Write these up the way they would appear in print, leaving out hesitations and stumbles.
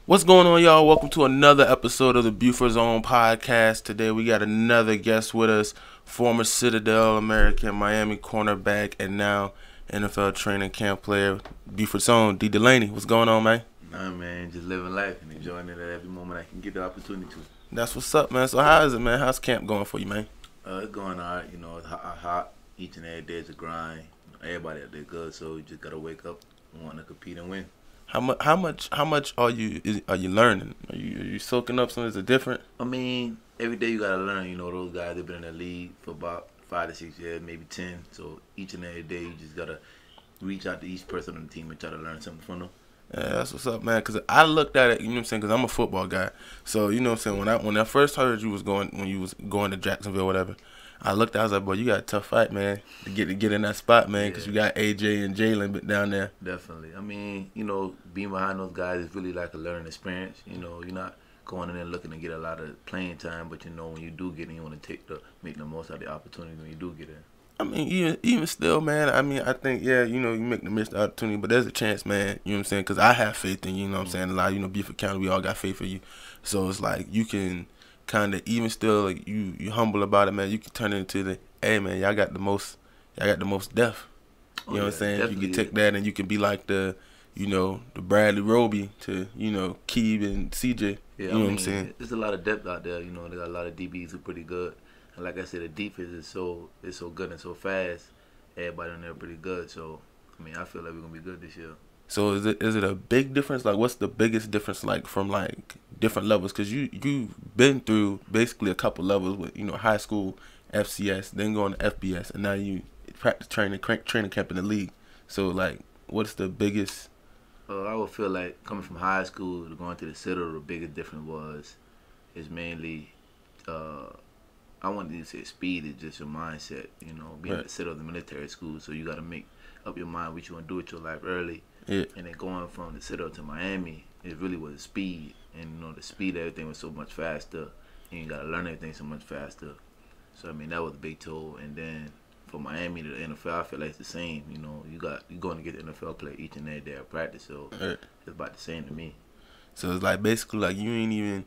What's going on, y'all? Welcome to another episode of the Buford Zone podcast. Today we got another guest with us, former Citadel American, Miami cornerback, and now NFL training camp player, Buford Zone, Delaney. What's going on, man? Nah, man, just living life and enjoying it at every moment I can get the opportunity to. That's what's up, man. So how is it, man? How's camp going for you, man? It's going all right. You know, it's hot. Each and every day is a grind. Everybody out there good, so you just gotta wake up and want to compete and win. How much are you learning? Are you soaking up something? Is it different? I mean, every day you gotta learn. You know, those guys have been in the league for about 5 to 6 years, maybe 10. So each and every day you just gotta reach out to each person on the team and try to learn something from them. Yeah, that's what's up, man. Because I looked at it, you know what I'm saying, because I'm a football guy. So, you know what I'm saying, when I first heard you was going to Jacksonville or whatever, I looked at it, I was like, boy, you got a tough fight, man, to get in that spot, man, because you got AJ and Jalen down there. Definitely. I mean, you know, being behind those guys is really like a learning experience. You know, you're not going in there looking to get a lot of playing time, but you know, when you do get in, you want to make the most out of the opportunity when you do get in. I mean, even still, man, I mean, I think, yeah, you know, you make the missed opportunity, but there's a chance, man, you know what I'm saying, because I have faith in you, you know what I'm saying, a lot of, you know, Beaufort County, we all got faith in you, so it's like, you can kind of, even still, like, you humble about it, man, you can turn it into the, hey, man, y'all got the most depth, you know what I'm saying, you can take that and you can be like the, you know, the Bradley Roby to, you know, Keeb and CJ, you know what I'm saying. There's a lot of depth out there, you know, they got a lot of DBs who are pretty good. And like I said, the defense is so good and so fast. Everybody in there pretty good. So, I mean, I feel like we're going to be good this year. So is it a big difference? Like, what's the biggest difference, like, from, like, different levels? Because you've been through basically a couple levels with, you know, high school, FCS, then going to FBS, and now you practice training camp in the league. So, like, what's the biggest? I would feel like coming from high school to going to the Citadel, the biggest difference is mainly I wanted to say speed is just your mindset, you know, being at the Citadel of the military school, so you got to make up your mind what you want to do with your life early. Yeah. And then going from the Citadel to Miami, it really was speed. And, you know, the speed, everything was so much faster. And you got to learn everything so much faster. So, I mean, that was a big toll. And then from Miami to the NFL, I feel like it's the same. You know, you're going to get the NFL play each and every day at practice. So, it's about the same to me. So, it's like basically like you ain't even,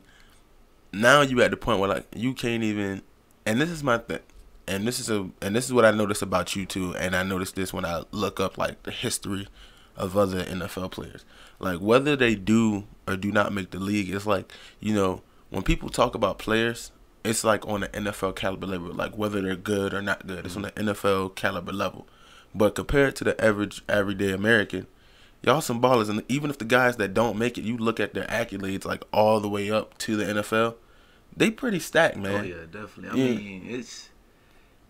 now you at the point where like you can't even, and this is my thing, and this is what I noticed about you too, and I noticed this when I look up like the history of other NFL players, like whether they do or do not make the league. It's like, you know, when people talk about players, it's like on the NFL caliber level, like whether they're good or not good. It's on the NFL caliber level, but compared to the average everyday American, y'all some ballers, and even if the guys that don't make it, you look at their accolades like all the way up to the NFL. They pretty stacked, man. Oh yeah, definitely. I mean, it's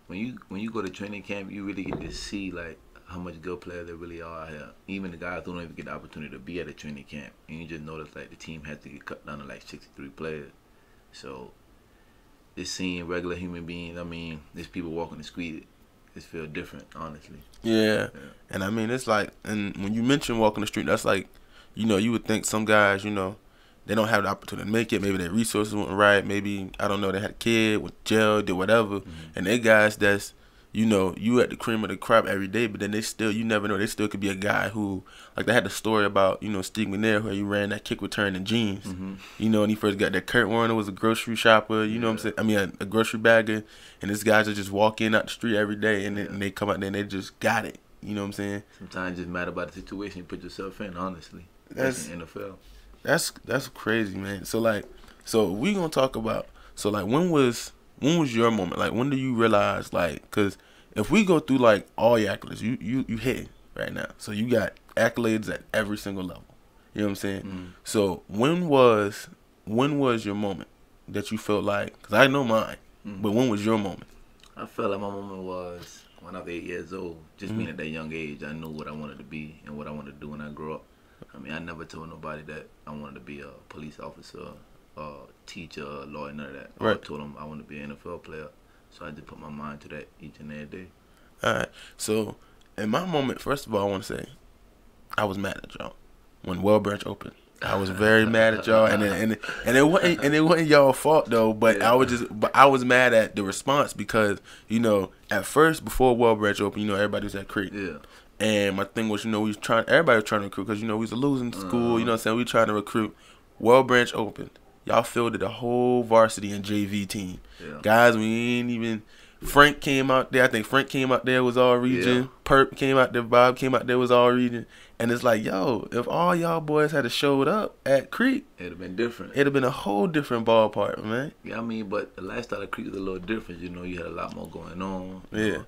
when you go to training camp, you really get to see like how much good players there really are out here. Even the guys who don't even get the opportunity to be at a training camp, and you just notice like the team has to get cut down to like 63 players. So just seeing regular human beings, I mean, there's people walking the street, it feels different, honestly. Yeah, and I mean it's like, and when you mention walking the street, that's like, you know, you would think some guys, you know, they don't have the opportunity to make it. Maybe their resources weren't right. Maybe, I don't know, they had a kid with jail, did whatever. And they guys that's, you know, you at the cream of the crop every day, but then they still, you never know, they still could be a guy who, like they had the story about, you know, Steve McNair, where he ran that kick return in jeans. You know, when he first got there, Kurt Warner was a grocery shopper, you know what I'm saying? I mean, a grocery bagger. And these guys are just walk in out the street every day, and they come out there and they just got it. You know what I'm saying? Sometimes it just matter about the situation you put yourself in, honestly. That's in the NFL. That's crazy, man. So like, so we gonna talk about, so like, when was your moment? Like, when do you realize, like, cause if we go through like all your accolades, you hitting right now. So you got accolades at every single level. You know what I'm saying? So when was your moment that you felt like? Cause I know mine, but when was your moment? I felt like my moment was when I was 8 years old. Just being at that young age, I knew what I wanted to be and what I wanted to do when I grew up. I mean, I never told nobody that I wanted to be a police officer, a teacher, a lawyer, none of that. I told them I wanted to be an NFL player. So I just put my mind to that each and every day. All right. So in my moment, first of all, I want to say I was mad at y'all when Well Branch opened. I was very mad at y'all, and it wasn't y'all fault though. But I was mad at the response because, you know, at first before Well Branch opened, you know, everybody was at Creek. Yeah. And my thing was, you know, everybody was trying to recruit because, you know, we was a losing school, you know what I'm saying? We trying to recruit. Well Branch opened. Y'all fielded a whole varsity and JV team. Yeah. Guys, we ain't even. Frank came out there. I think Frank came out there, was all region. Yeah. Perp came out there. Bob came out there, was all region. And it's like, yo, if all y'all boys had showed up at Creek, it'd have been different. It'd have been a whole different ballpark, man. Yeah, I mean, but the lifestyle of Creek was a little different. You know, you had a lot more going on. Yeah.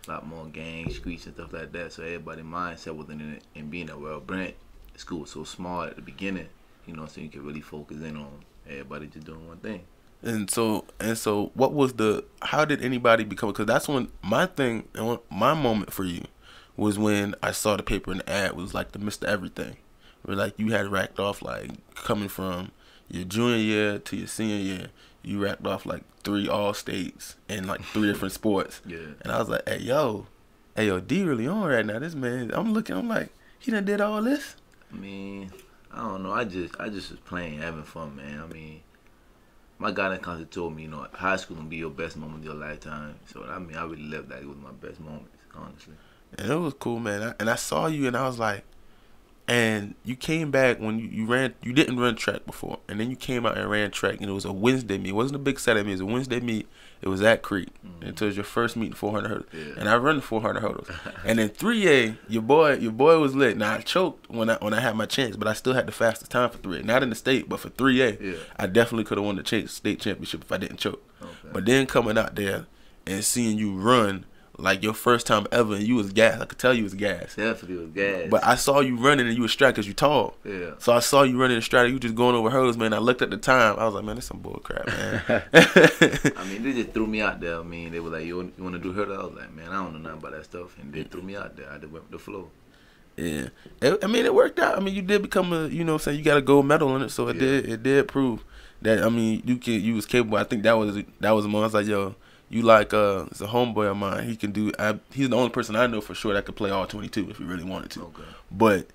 A lot more gang streets and stuff like that. So everybody's mindset was in it. And being at Well Branch, the school was so small at the beginning, you know, so you could really focus in on everybody just doing one thing. And so, what was how did anybody become, because that's when my thing, my moment for you was when I saw the paper and the ad was like the Mr. Everything. Where like you had racked off like coming from your junior year to your senior year, you racked off like 3 All-States in like 3 different sports. Yeah. And I was like, hey yo, D really on right now. This man, I'm like, he done did all this? I mean, I don't know. I just was playing, having fun, man. I mean, my guidance counselor told me, you know, high school gonna be your best moment of your lifetime. So I mean, I really lived that. It was my best moments, honestly. And it was cool, man. And I saw you, and I was like, and you came back when you ran. You didn't run track before, and then you came out and ran track, and it was a Wednesday meet. It wasn't a big Saturday meet. It was a Wednesday meet. It was at Creek. Mm-hmm. And it was your first meet in 400 hurdles. Yeah. And I run the 400 hurdles. And then 3A, your boy was lit. Now I choked when I had my chance, but I still had the fastest time for 3A. Not in the state, but for 3A, yeah. I definitely could have won the state championship if I didn't choke. Okay. But then coming out there and seeing you run like your first time ever, and you was gas. I could tell you was gas. Definitely was gas. But I saw you running, and you was straight because you tall. Yeah. So I saw you running in stride. You just going over hurdles, man. I looked at the time. I was like, man, this some bull crap, man. I mean, they just threw me out there. I mean, they were like, you want to do hurdles? I was like, man, I don't know nothing about that stuff. And they threw me out there. I just went with the flow. Yeah. I mean, it worked out. I mean, you did become you got a gold medal in it. So it did prove that, I mean, you was capable. I think that was the moment. I was like, yo, you like it's a homeboy of mine. He can do. He's the only person I know for sure that could play all 22 if he really wanted to. Okay. But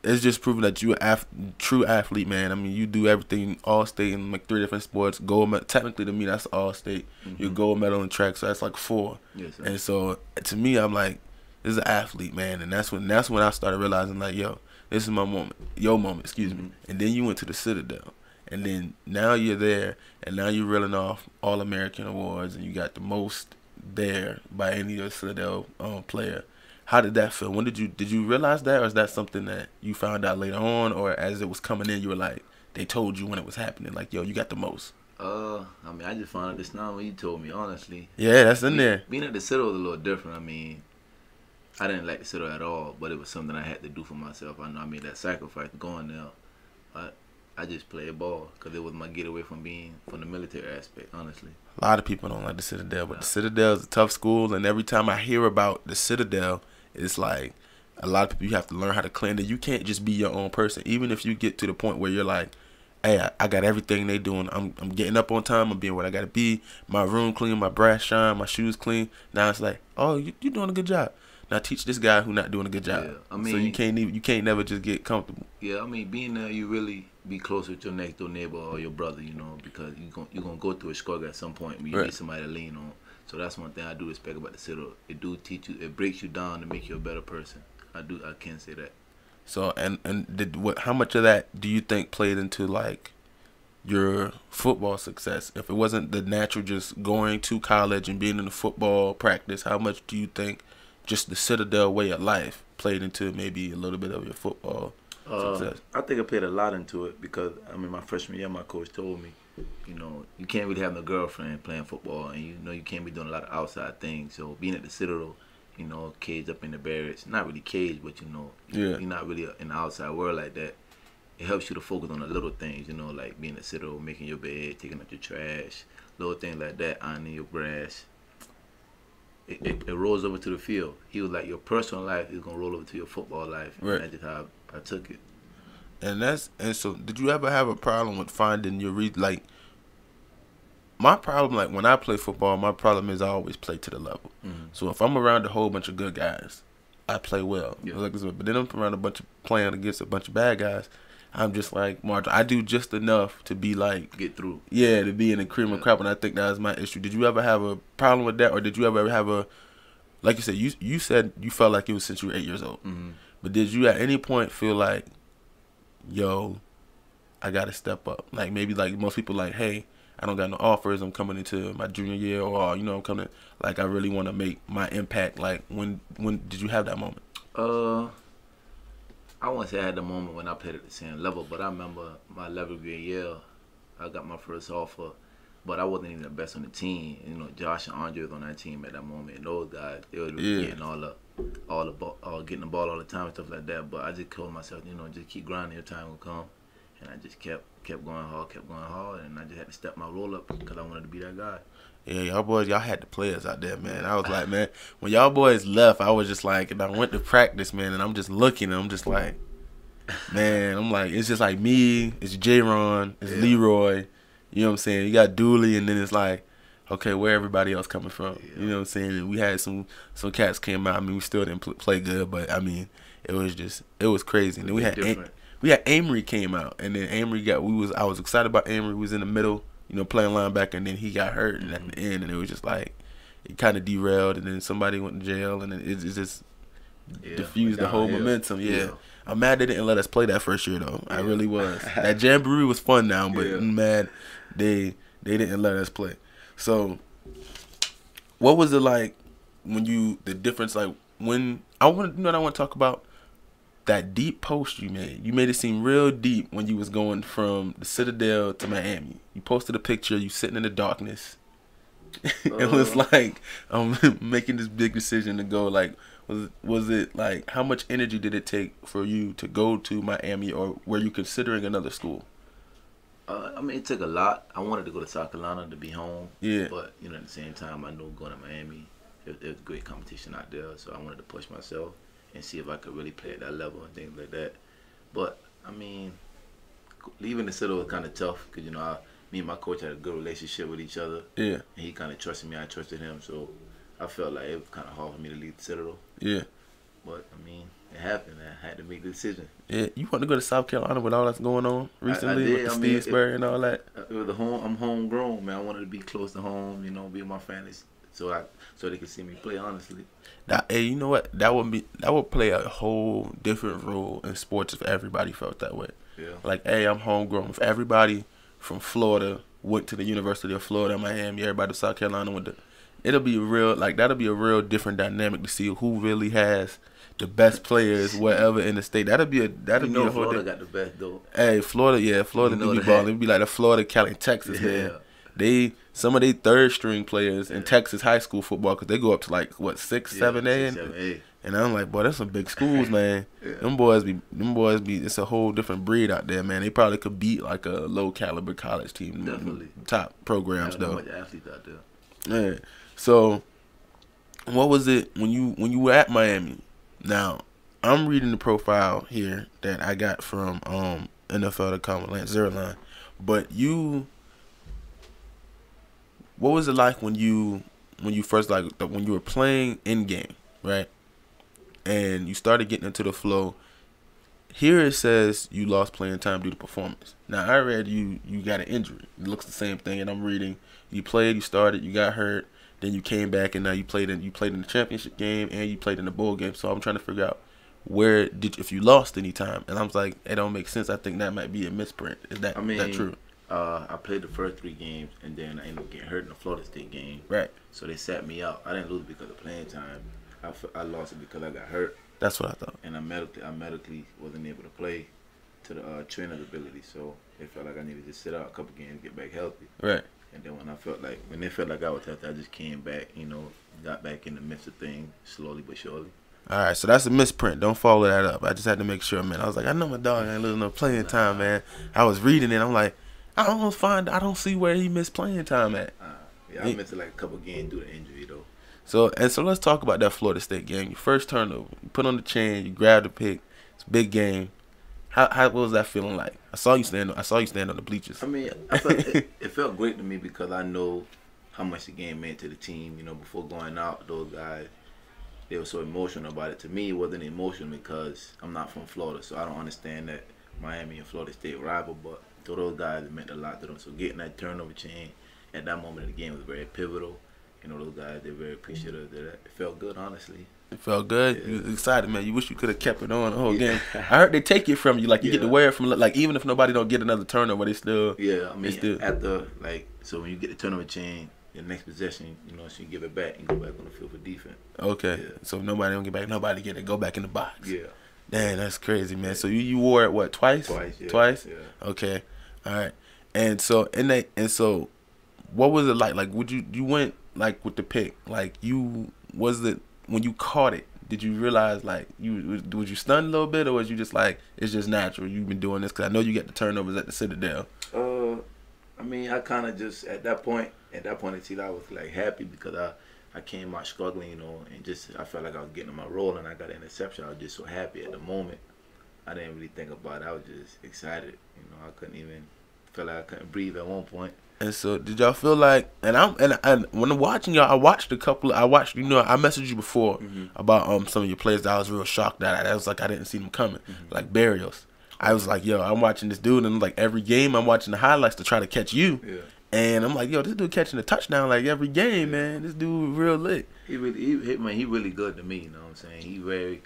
it's just proving that you're a true athlete, man. I mean, you do everything all state in like 3 different sports. Gold medal. Technically, to me, that's all state. Mm-hmm. Your gold medal in track, so that's like 4. Yes, sir. And so to me, I'm like, this is an athlete, man. And that's when I started realizing, like, yo, this is my moment, your moment, excuse me. And then you went to the Citadel. And then now you're there, and now you're reeling off All-American awards, and you got the most there by any other Citadel player. How did that feel? When did you realize that, or is that something that you found out later on, or as it was coming in, you were like, they told you when it was happening, like, yo, you got the most? I mean, I just found out this now when you told me, honestly. Yeah, that's in there. Being at the Citadel was a little different. I mean, I didn't like the Citadel at all, but it was something I had to do for myself. I know I made that sacrifice going there. I just played ball because it was my getaway from the military aspect, honestly. A lot of people don't like the Citadel, but the Citadel is a tough school, and every time I hear about the Citadel, it's like a lot of people, you have to learn how to clean it. You can't just be your own person. Even if you get to the point where you're like, hey, I got everything they doing. I'm getting up on time. I'm being what I got to be. My room clean, my brass shine, my shoes clean. Now it's like, oh, you doing a good job. Now teach this guy who not doing a good job. Yeah, I mean, so you can't never just get comfortable. Yeah, I mean, being there, you really be closer to your next door neighbor or your brother, you know, because you're gonna go through a struggle at some point where you need somebody to lean on. So that's one thing I do respect about the Citadel. It do teach you, it breaks you down to make you a better person. I can say that. So how much of that do you think played into like your football success? If it wasn't the natural just going to college and being in the football practice, how much do you think just the Citadel way of life played into maybe a little bit of your football success? I think it played a lot into it because, I mean, my freshman year, my coach told me, you know, you can't really have no girlfriend playing football, and you know you can't be doing a lot of outside things. So being at the Citadel, you know, caged up in the barracks, not really caged, but you know, you're not really in the outside world like that. It helps you to focus on the little things, you know, like being at the Citadel, making your bed, taking out your trash, little things like that, ironing your grass. It rolls over to the field. He was like, your personal life is gonna roll over to your football life. And that's just how I took it. And so, did you ever have a problem with finding your like? My problem, like when I play football, my problem is I always play to the level. Mm-hmm. So if I'm around a whole bunch of good guys, I play well. Yeah. But then I'm around playing against a bunch of bad guys. I'm just like, Mark, I do just enough to be like, get through. Yeah, to be in the cream of crop, and I think that was my issue. Did you ever have a problem with that, or did you ever have like you said you felt like it was since you were 8 years old. Mm-hmm. But did you at any point feel like, yo, I got to step up. Like maybe like most people like, hey, I don't got no offers. I'm coming into my junior year, or I'm coming. Like I really want to make my impact. Like when did you have that moment? I won't say I had the moment when I played at the same level, but I remember my 11th grade year, I got my first offer, but I wasn't even the best on the team. Josh and Andre was on that team at that moment, and those guys, they were getting getting the ball all the time and stuff like that. But I just told myself, just keep grinding, your time will come, and I just kept going hard, and I just had to step my roll up because I wanted to be that guy. Yeah, y'all had the players out there, man. I was like, man, when y'all boys left, I was just like, and I went to practice, man, and I'm just looking, and I'm just like, man, I'm like, it's just like me, it's J-Ron, it's Leroy, you know what I'm saying? You got Dooley, and then it's like, okay, where everybody else coming from? Yeah. You know what I'm saying? And we had some cats came out. I mean, we still didn't play good, but I mean, it was crazy. And then we had Amory came out, and then Amory I was excited about Amory. We was in the middle, playing linebacker, and then he got hurt, and at the end, and it was just like it kind of derailed, and then somebody went to jail, and it just diffused the whole momentum. Yeah. I'm mad they didn't let us play that first year though. I really was. That jamboree was fun now, but I'm mad they didn't let us play. So, what was it like when the difference, like when I want to talk about that deep post you made. You made it seem real deep when you was going from the Citadel to Miami. You posted a picture, you sitting in the darkness. It was like I'm making this big decision to go. Like, was it like how much energy did it take for you to go to Miami, or were you considering another school? I mean, it took a lot. I wanted to go to South Carolina to be home. Yeah. But at the same time, I knew going to Miami, it was great competition out there. So I wanted to push myself and see if I could really play at that level and things like that. But I mean, leaving the Citadel was kind of tough because me and my coach had a good relationship with each other. Yeah. And he kind of trusted me. I trusted him. So I felt like it was kind of hard for me to leave the Citadel. Yeah. But I mean, it happened. I had to make the decision. Yeah, you want to go to South Carolina with all that's going on recently with the Steve Spurrier and all that? It was I'm homegrown, man. I wanted to be close to home, be with my family, so they could see me play. Honestly, hey, you know what? That would play a whole different role in sports if everybody felt that way. Yeah. Like, hey, I'm homegrown. If everybody from Florida went to the University of Florida, Miami, everybody to South Carolina went to, that'll be a real different dynamic to see who really has the best players wherever in the state. That'd be a whole Florida got the best though. Hey, Florida do be balling. It'd be like the Florida, Cali, Texas, man. Some of their third string players in Texas high school football, because they go up to like what 6, 7A, and I'm like, boy, that's some big schools, man. Them boys be. It's a whole different breed out there, man. They probably could beat like a low caliber college team. Definitely top programs though. Much athletes out there. Yeah. So, what was it when you were at Miami? Now, I'm reading the profile here that I got from NFL.com with Lance Zierlein. But what was it like when you first, like, when you were playing in game, right? And you started getting into the flow. Here it says you lost playing time due to performance. Now, I read you got an injury. It looks the same thing, and I'm reading you played, you started, you got hurt. Then you came back, and now you played in the championship game and you played in the bowl game. So I'm trying to figure out if you lost any time. And I was like, it don't make sense. I think that might be a misprint. Is that true? I played the first 3 games, and then I ended up getting hurt in the Florida State game. Right. So they sat me out. I didn't lose because of playing time. I lost it because I got hurt. That's what I thought. And I medically wasn't able to play to the trainer's ability. So it felt like I needed to sit out a couple games, get back healthy. Right. And then when they felt like I was healthy, I just came back, got back in the midst of things slowly but surely. All right, so that's a misprint. Don't follow that up. I just had to make sure, man. I was like, I know my dog ain't losing no playing time, man. I was reading it. I'm like, I don't see where he missed playing time at. I missed like a couple games due to injury though. So let's talk about that Florida State game. Your first turnover, you put on the chain, you grabbed the pick. It's a big game. What was that feeling like? I saw you stand on the bleachers. I mean, I felt it felt great to me because I know how much the game meant to the team. Before going out, those guys, they were so emotional about it. To me, it wasn't emotional because I'm not from Florida, so I don't understand that Miami and Florida State rival. But to those guys, it meant a lot to them. So getting that turnover chain at that moment of the game was very pivotal. you know, those guys, they're very appreciative of that. It felt good, honestly. It felt good. Yeah. You was excited, man. You wish you could have kept it on the whole Yeah. game. I heard they take it from you. Like, you get to Yeah. wear it from, like, even if nobody don't get another turnover, they still. Yeah, I they mean, still. after, like, so when you get the turnover chain, the next possession, you know, so you give it back and go back on the field for defense. Okay. Yeah. So if nobody don't get back, nobody get it. Go back in the box. Yeah. Dang, that's crazy, man. So you wore it what, twice? Twice, yeah. Twice? Yeah. Okay. All right. And so what was it like? Like, would you went like with the pick? Like, was it when you caught it? Did you realize like was you stunned a little bit, or was you just like it's just natural? You've been doing this because I know you get the turnovers at the Citadel. I mean, I kind of just at that point in season, I was like happy because I came out struggling, you know, and just I felt like I was getting in my role and I got an interception. I was just so happy at the moment. I didn't really think about it. I was just excited, you know. I couldn't even feel like I couldn't breathe at one point. And so, did y'all feel like? And when I'm watching y'all, I watched, you know, I messaged you before about some of your plays that I was real shocked at. I was like, I didn't see them coming, like Barrios. I was like, yo, I'm watching this dude, and like every game, I'm watching the highlights to try to catch you. Yeah. And I'm like, yo, this dude catching a touchdown like every game, man. This dude real lit. He really good to me. You know what I'm saying?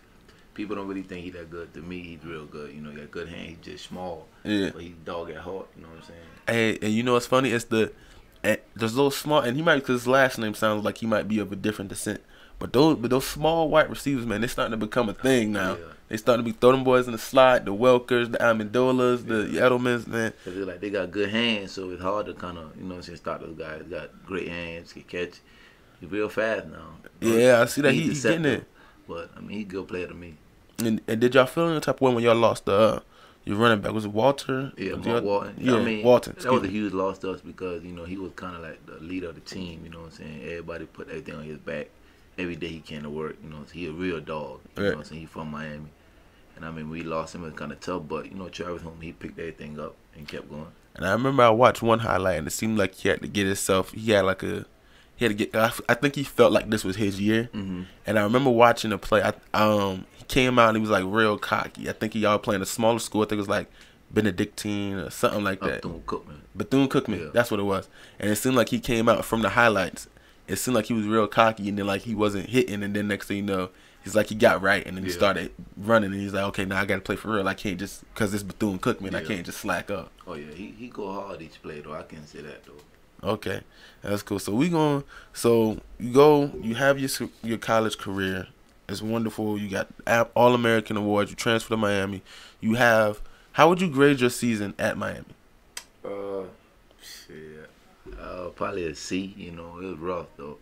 People don't really think he that good. To me, he's real good. You know, he got good hand. He's just small. Yeah. But he's dog at heart. You know what I'm saying? Hey, and you know what's funny? It's there's those small, and he might, because his last name sounds like he might be of a different descent. But those small white receivers, man, they're starting to become a thing now. Yeah. They starting to be throwing them boys in the slot, the Welkers, the Amendolas, the Edelmans, man. Cause like they got good hands, so it's hard to kind of, you know what I'm saying, stop those guys. Got great hands, can catch. He's real fast now. Yeah, I see that he's getting it. But I mean, he's a good player to me. And did y'all feel any type of way when y'all lost your running back? Was it Walter? Yeah, Walton. Yeah, I mean, Walton. That was a huge loss to us because, you know, he was kind of like the leader of the team. You know what I'm saying? Everybody put everything on his back. Every day he came to work. You know, he a real dog. You know what I'm saying? He from Miami. And I mean, we lost him. It was kind of tough, but you know, Travis home, he picked everything up and kept going. And I remember I watched one highlight, and it seemed like he had to get himself. He had to get. I think he felt like this was his year. Mm-hmm. And I remember watching the play. He came out and he was like real cocky. I think he all playing a smaller school. I think it was like Benedictine or something like that. Bethune-Cookman. Yeah. That's what it was. And it seemed like he came out from the highlights. It seemed like he was real cocky, and then like he wasn't hitting, and then next thing you know, he's like he got right, and then he started running, and he's like, okay, now I got to play for real. I can't just because it's Bethune-Cookman, I can't just slack up. Oh yeah, he go hard each play though. I can say that though. Okay, that's cool. So you have your college career. It's wonderful. You got All-American awards. You transfer to Miami. How would you grade your season at Miami? Probably a C. You know, it was rough though.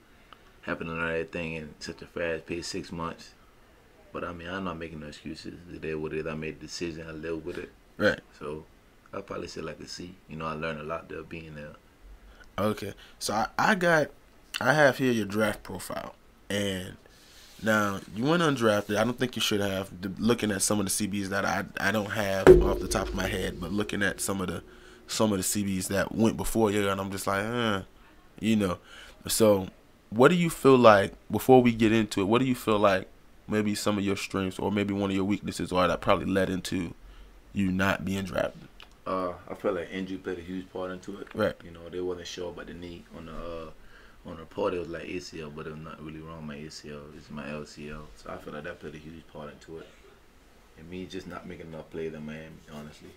Having to learn everything in such a fast pace, 6 months. But I mean, I'm not making no excuses. It is what it is. I made a decision. I live with it. Right. So I'll probably say like a C. You know, I learned a lot there being there. Okay. So I have here your draft profile, and now you went undrafted. I don't think you should have. Looking at some of the CBs that I don't have off the top of my head, but looking at some of the CBs that went before you, and I'm just like, you know. So what do you feel like, before we get into it, what do you feel like maybe some of your strengths or maybe one of your weaknesses are that probably led into you not being drafted? I feel like injury played a huge part into it. Right. You know, they wasn't sure about the knee on the report. It was like ACL, but it was not really wrong. My ACL, it's my LCL. So I feel like that played a huge part into it. And me just not making enough plays in Miami, honestly.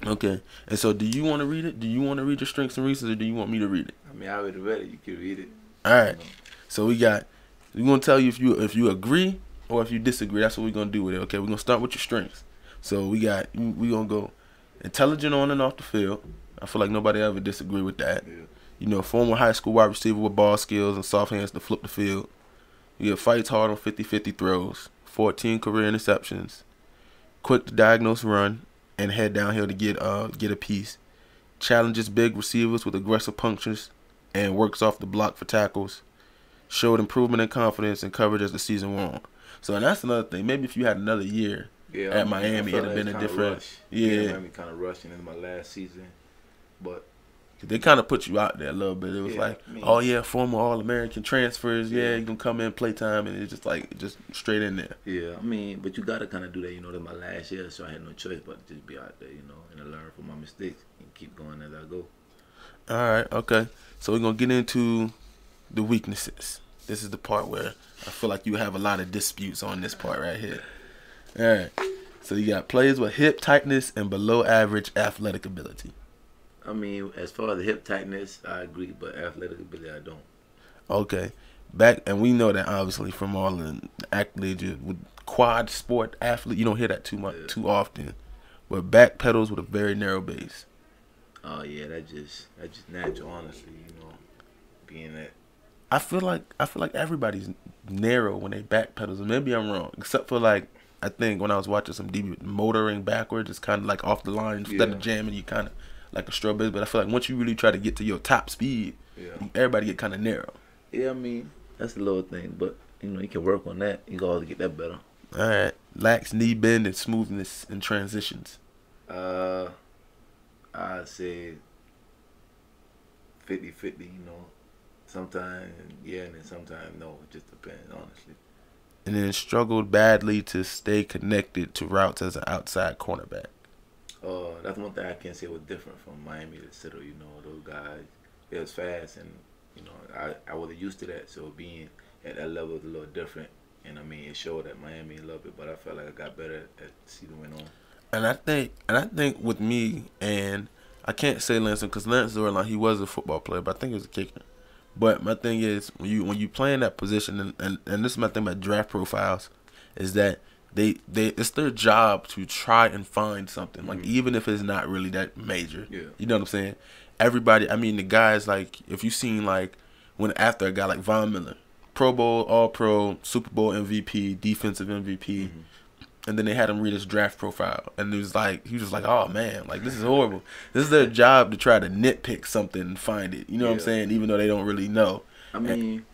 Okay. And so do you want to read it? Do you want to read your strengths and weaknesses, or do you want me to read it? I mean, I already read it. You can read it. All right. You know. So we're going to tell you if you agree or if you disagree. That's what we're going to do with it. Okay, we're going to start with your strengths. So we're going to go intelligent on and off the field. I feel like nobody ever disagree with that. Yeah. You know, former high school wide receiver with ball skills and soft hands to flip the field. You fights hard on 50-50 throws. 14 career interceptions. Quick to diagnose run and head downhill to get a piece. Challenges big receivers with aggressive punctures and works off the block for tackles. Showed improvement in confidence and coverage as the season went on. So, and that's another thing. Maybe if you had another year at Miami, it'd have been a different. Miami kind of rushing in my last season, but they kind of put you out there a little bit. It was oh yeah, former All-American transfers. Yeah, you can come in, play time, and it's just straight in there. Yeah, I mean, but you gotta kind of do that. You know, that's my last year, so I had no choice but to just be out there. You know, and learn from my mistakes and keep going as I go. All right, okay. So we're gonna get into the weaknesses. This is the part where I feel like you have a lot of disputes on this part right here. All right. So you got players with hip tightness and below average athletic ability. I mean, as far as the hip tightness, I agree, but athletic ability, I don't. Okay. And we know that obviously from all the accolades with quad sport athlete, you don't hear that too often. But back pedals with a very narrow base. Oh yeah, that's just natural, honestly. Being that. I feel like everybody's narrow when they back pedals, and maybe I'm wrong, except for like I think when I was watching some DB motoring backwards, it's kind of like off the line instead of jamming. You kind of like a strawberry, but I feel like once you really try to get to your top speed, everybody get kind of narrow. Yeah, I mean that's a little thing, but you can work on that. You can always get that better. All right, lax knee bend and smoothness in transitions. I'd say 50-50, Sometimes yeah, and then sometimes no. It just depends, honestly. And then struggled badly to stay connected to routes as an outside cornerback. That's one thing I can say was different from Miami to Citadel. Those guys, it was fast, and I wasn't used to that. So being at that level is a little different. And I mean, it showed at Miami a little bit, but I felt like I got better as the season went on. And I think with me, and I can't say Lance because Lance Zorlan, he was a football player, but I think he was a kicker. But my thing is when you play in that position, and this is my thing about draft profiles, is that they it's their job to try and find something, like even if it's not really that major. Yeah. You know what I'm saying? Everybody, I mean the guys, like if you seen like when after a guy like Von Miller, Pro Bowl, All Pro, Super Bowl MVP, defensive MVP. And then they had him read his draft profile, and he was like, "Oh man, like this is horrible. This is their job to try to nitpick something and find it." You know what I'm saying? Even though they don't really know. I mean,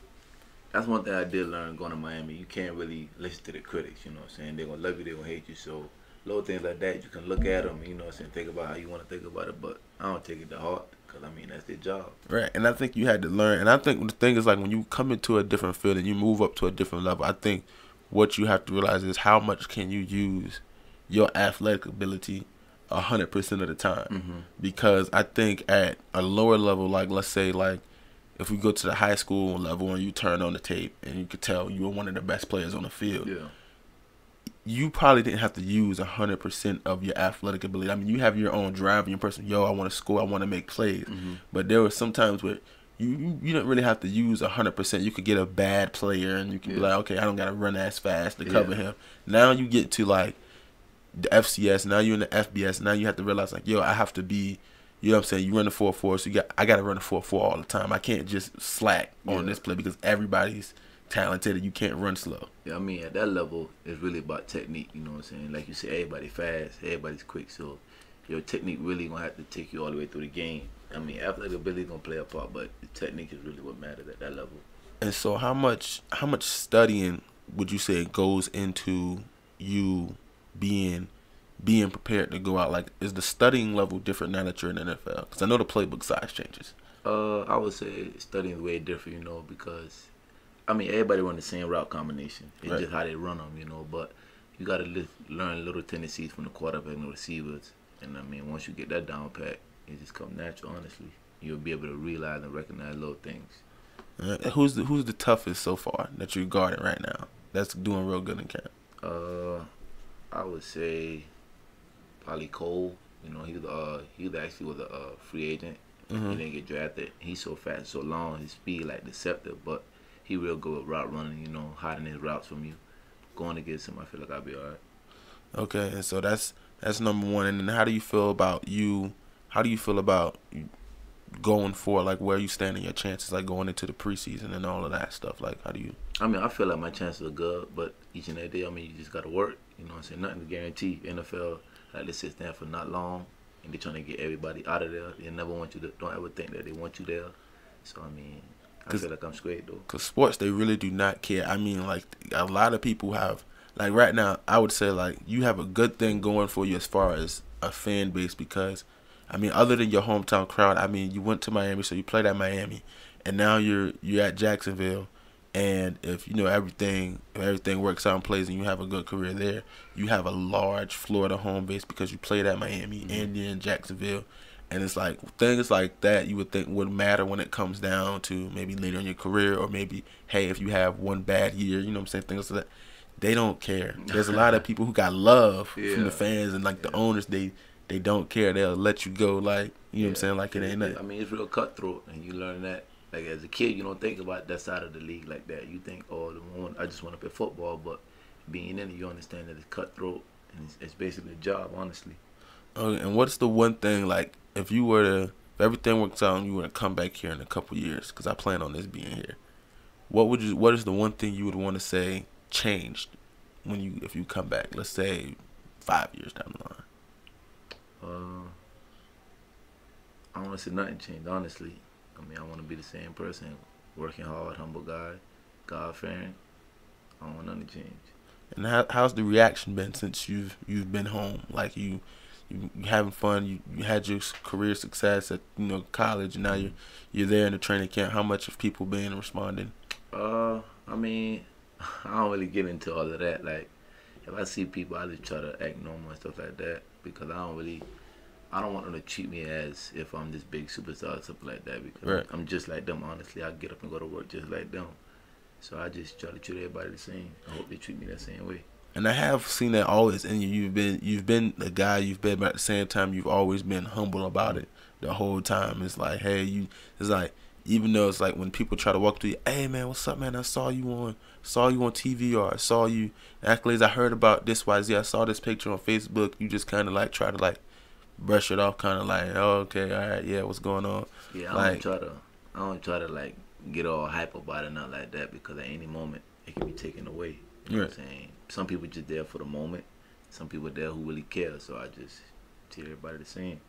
that's one thing I did learn going to Miami. You can't really listen to the critics. You know what I'm saying? They're gonna love you, they're gonna hate you. So little things like that, you can look at them. You know what I'm saying? Think about how you want to think about it, but I don't take it to heart because I mean that's their job. Right, and I think you had to learn. And I think the thing is like when you come into a different field and you move up to a different level, I think what you have to realize is how much can you use your athletic ability 100% of the time. Because I think at a lower level, like let's say like if we go to the high school level and you turn on the tape and you could tell you were one of the best players on the field, you probably didn't have to use 100% of your athletic ability. I mean, you have your own drive and your person, I want to score, I want to make plays. But there were some times where you didn't really have to use 100%. You could get a bad player and you can be like, okay, I don't got to run as fast to cover him. Now you get to like the FCS. Now you're in the FBS. Now you have to realize like, I have to be, you know what I'm saying? You run the 4.4, so I got to run the 4.4 all the time. I can't just slack on this play because everybody's talented and you can't run slow. Yeah, I mean, at that level, it's really about technique, you know what I'm saying? Like you said, everybody's fast, everybody's quick, so your technique really going to have to take you all the way through the game. I mean, athletic ability is going to play a part, but the technique is really what matters at that level. And so how much studying would you say goes into you being prepared to go out? Like, is the studying level different now that you're in the NFL? Because I know the playbook size changes. I would say studying is way different, because I mean, everybody run the same route combination. It's just how they run them, but you got to learn little tendencies from the quarterback and the receivers. And I mean, once you get that down pat, it just comes natural, honestly. You'll be able to realize and recognize little things. Who's the toughest so far that you're guarding right now that's doing real good in camp? I would say probably Cole. He actually was a free agent. He didn't get drafted. He's so fast, so long, his speed like deceptive, but he real good with route running, hiding his routes from you. Going against him, I feel like I'll be all right. Okay, and so that's number one. And then how do you feel about you? How do you feel about going for like where you stand in your chances, like going into the preseason and all of that stuff? Like, how do you? I mean, I feel like my chances are good, but each and every day, I mean, you just got to work. You know what I'm saying? Nothing to guarantee. NFL, like, they sit there for not long, and they're trying to get everybody out of there. They never want you to. Don't ever think that they want you there. So I mean, I feel like I'm straight though. Cause sports, they really do not care. I mean, like a lot of people have. Like right now, I would say like you have a good thing going for you as far as a fan base because, I mean, other than your hometown crowd, I mean, you went to Miami, so you played at Miami, and now you're at Jacksonville, and if everything works out and plays and you have a good career there, you have a large Florida home base because you played at Miami and you're in Jacksonville, And it's like things like that you would think would matter when it comes down to maybe later in your career, or maybe, hey, if you have one bad year, you know what I'm saying, things like that. They don't care. There's a lot of people who got love from the fans, and like the owners, they don't care. They'll let you go, like, you know what I'm saying, like it ain't nothing. I mean, it's real cutthroat, and you learn that. Like, as a kid, you don't think about that side of the league like that. You think, oh, I just want to play football, but being in it, you understand that it's cutthroat, and it's basically a job, honestly. And what's the one thing, like, if everything works out and you were to come back here in a couple years, because I plan on this being here, what is the one thing you would want to say changed if you come back? Let's say 5 years down the line. I want to say nothing changed, honestly. I mean, I want to be the same person, working hard, humble guy, God-fearing. I don't want nothing to change. And how's the reaction been since you've been home? Like, you having fun, you had your career success at college, and now you're there in the training camp. How much have people been responding? I mean, I don't really get into all of that. Like, if I see people, I just try to act normal and stuff like that, because I don't want them to treat me as if I'm this big superstar or something like that, because I'm just like them, honestly. I get up and go to work just like them. So I just try to treat everybody the same. I hope they treat me that same way. And I have seen that always in you. You've been the guy, but at the same time, you've always been humble about it the whole time. It's like, hey, it's like, even though it's like when people try to walk through you, hey man, what's up, man? I saw you on TV, or I saw you accolades. I heard about this YZ. I saw this picture on Facebook. You just kind of like try to like brush it off, kind of like, oh, okay, all right, yeah, what's going on? Yeah, I don't try to like get all hype about it, not like that, because at any moment it can be taken away. You know what I'm saying? Some people just there for the moment. Some people there who really care. So I just treat everybody the same.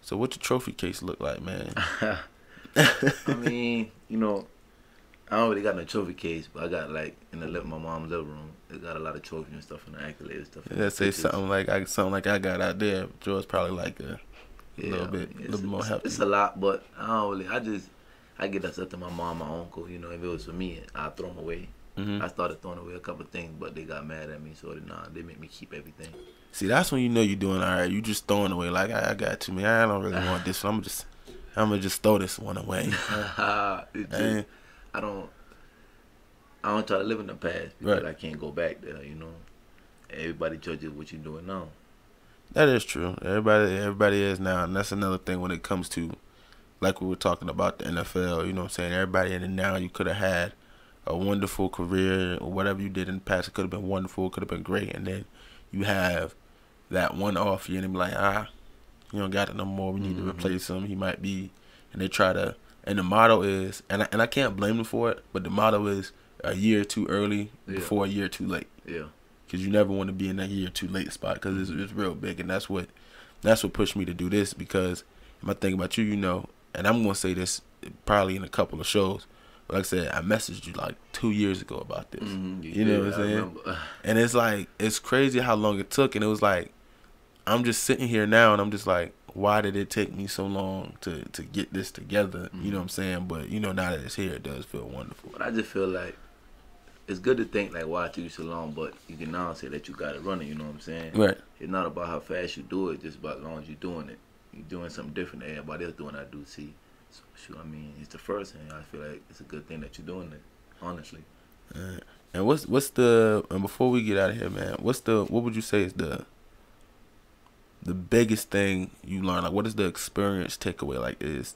So what your trophy case look like, man? I mean, I don't really got no trophy case, but I got like in my mom's living room. It got a lot of trophies and stuff and accolades and stuff. Let's say something like I got out there. Joe's probably like a little bit more helpful. It's a lot, but I don't really. I get that stuff to my mom, my uncle. If it was for me, I'd throw them away. I started throwing away a couple of things, but they got mad at me, so they make me keep everything. See, that's when you know you're doing all right. You just throwing away like, I got you, man. I don't really want this one. I'm gonna just throw this one away. I don't try to live in the past, because I can't go back there. Everybody judges what you're doing now. That is true. Everybody is now, and that's another thing when it comes to, like we were talking about the NFL. You know what I'm saying? Everybody in it now, you could have had a wonderful career, or whatever you did in the past, it could have been wonderful, could have been great, and then you have that one off year, and they be like, you don't got it no more, we need to replace him, he might be, and they try to, and the motto is, and I can't blame them for it, but the motto is a year too early before a year too late. Yeah. Because you never want to be in that year too late spot, because it's real big, and that's what pushed me to do this, because if I think about you, and I'm going to say this probably in a couple of shows, like I said, I messaged you like 2 years ago about this. You know what I'm saying? And it's like, it's crazy how long it took. And it was like, I'm just sitting here now and I'm just like, why did it take me so long to get this together? You know what I'm saying? But, now that it's here, it does feel wonderful. But I just feel like it's good to think like, why it took you so long? But you can now say that you got it running, you know what I'm saying? Right. It's not about how fast you do it, just about as long as you're doing it. You're doing something different than everybody else doing. I do see. So, I mean, it's the first thing. I feel like it's a good thing that you're doing it, honestly. And what's the, and before we get out of here, man, what would you say is the biggest thing you learned? Like, what is the experience takeaway? Like, is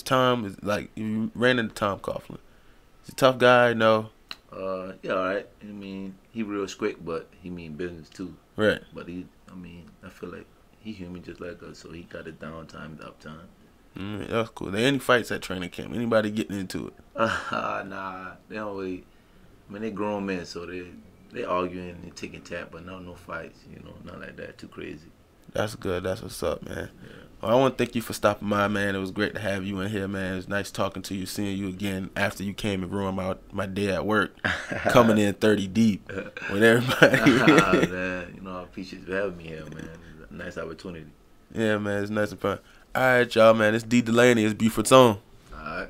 Tom, is like, you ran into Tom Coughlin. He's a tough guy, no? Yeah, all right. I mean, he real quick, but he mean business too. Right. But I feel like he human just like us, so he got the downtime, the uptime. That's cool. There any fights at training camp? Anybody getting into it? Nah, they don't really. I mean, they grown men, so they arguing and taking tap, but no fights. Not like that. Too crazy. That's good. That's what's up, man. Yeah. Well, I want to thank you for stopping by, man. It was great to have you in here, man. It was nice talking to you, seeing you again after you came and ruined my day at work, coming in 30 deep with everybody. Man, I appreciate you having me here, man. It's a nice opportunity. Yeah, man. It's nice and fun. All right, y'all, man. It's Delaney. It's Buford's Own. All right.